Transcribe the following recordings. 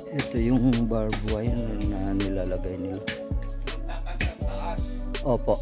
Ito yung barbed wire na nilalagay nila. Opo.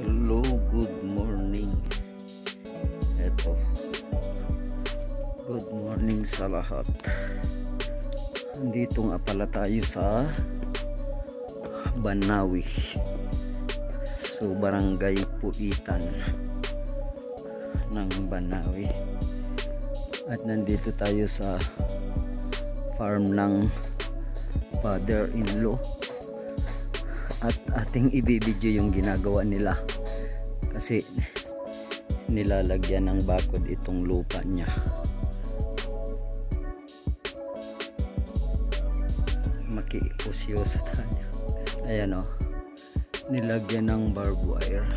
Hello, good morning. Eto, good morning sa lahat. Andito nga pala tayo sa Banawi, so barangay Puitan ng Banawi, at nandito tayo sa farm ng father-in-law. At ating ibibidyo yung ginagawa nila kasi nilalagyan ng bakod itong lupa niya. Makiusyoso tayo. Ayan o, nilagyan ng barbed wire.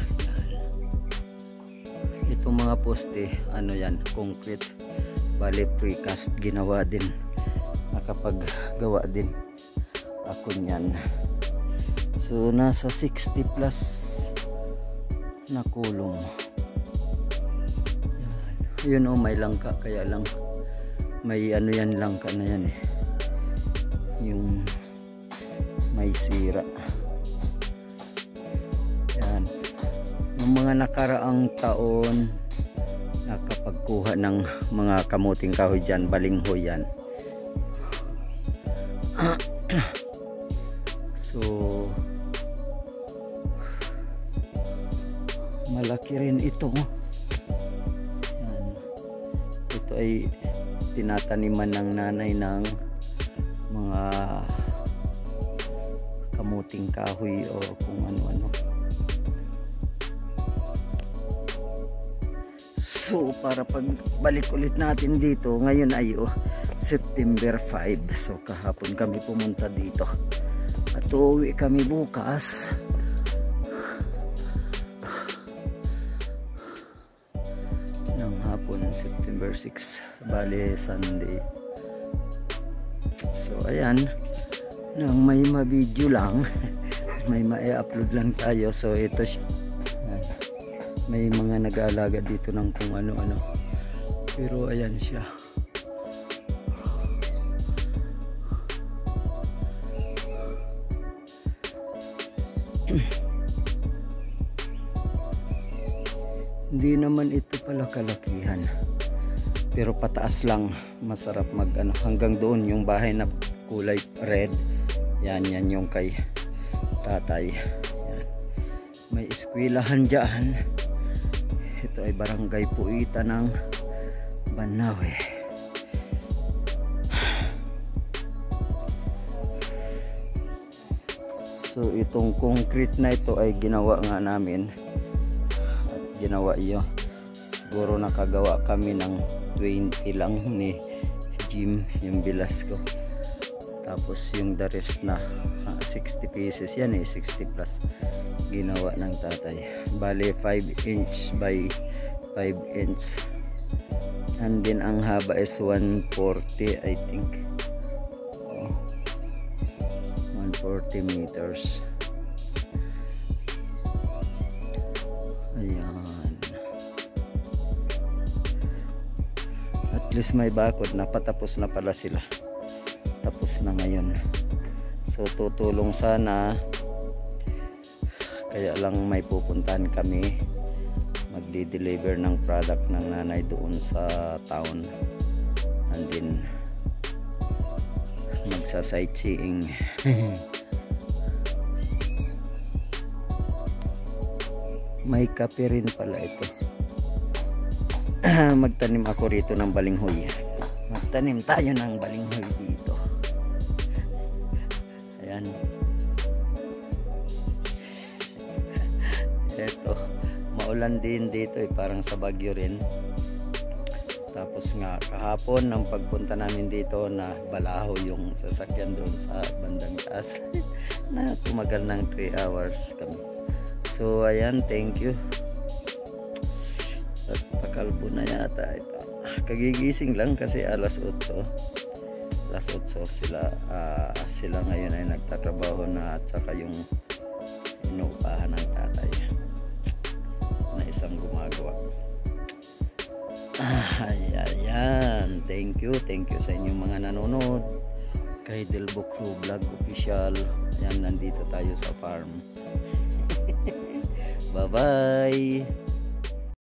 Itong mga poste, ano yan, concrete, bali precast, ginawa din, nakapaggawa din ako nyan. So nasa 60 plus na kulong. Yun o, may langka, kaya lang may ano yan, langka na yan eh, yung may sira. Yan, yung mga nakaraang taon nakapagkuha ng mga kamuting kahoy dyan, balinghoy yan. So malaki rin ito. Yan. Ito ay tinataniman ng nanay ng mga kamuting kahoy o kung ano-ano. So para pagbalik ulit natin dito, ngayon ay September 5. So kahapon kami pumunta dito at uuwi kami bukas. September 6, bale Sunday. So ayan, nang may ma-video lang may ma-upload lang tayo. So ito may mga nag-aalaga dito ng kung ano-ano, pero ayan siya. Hindi naman ito pala kalakihan, pero pataas lang, masarap mag ano, hanggang doon yung bahay na kulay red. Yan yung kay tatay. Yan. May eskwelahan dyan. Ito ay barangay Puitan ng Banawi. So itong concrete na ito ay ginawa nga namin. Ginawa iyo, siguro nakagawa kami ng 20 lang ni Jim, yung bilas ko. Tapos yung the rest na 60 pieces yan eh, 60 plus ginawa ng tatay. Bale 5 inch by 5 inch, and then ang haba is 140 I think. 140 meters. Ayan. At least may bakod na, patapos na pala sila. Tapos na ngayon. So tutulong sana. Kaya lang may pupuntahan kami. Magdi-deliver ng product ng nanay doon sa town. And then magsa-sightseeing. May kape rin pala ito. Magtanim ako rito ng balinghoy. Magtanim tayo ng balinghoy dito. Ayan. Eto, maulan din dito parang sa Baguio rin. Tapos nga kahapon nang pagpunta namin dito na balaho yung sasakyan doon sa bandang taas. Na tumagal ng 3 hours kami. So ayan, thank you. At pakalbo na yata ito. Kagigising lang kasi alas 8. Alas 8 sila ngayon ay nagtatrabaho na, at saka yung inuupahan ng tatay na isang gumagawa. Ayan, thank you sa inyong mga nanonood kay Delbo Crew Vlog Official. Ayan, nandito tayo sa farm. Bye bye.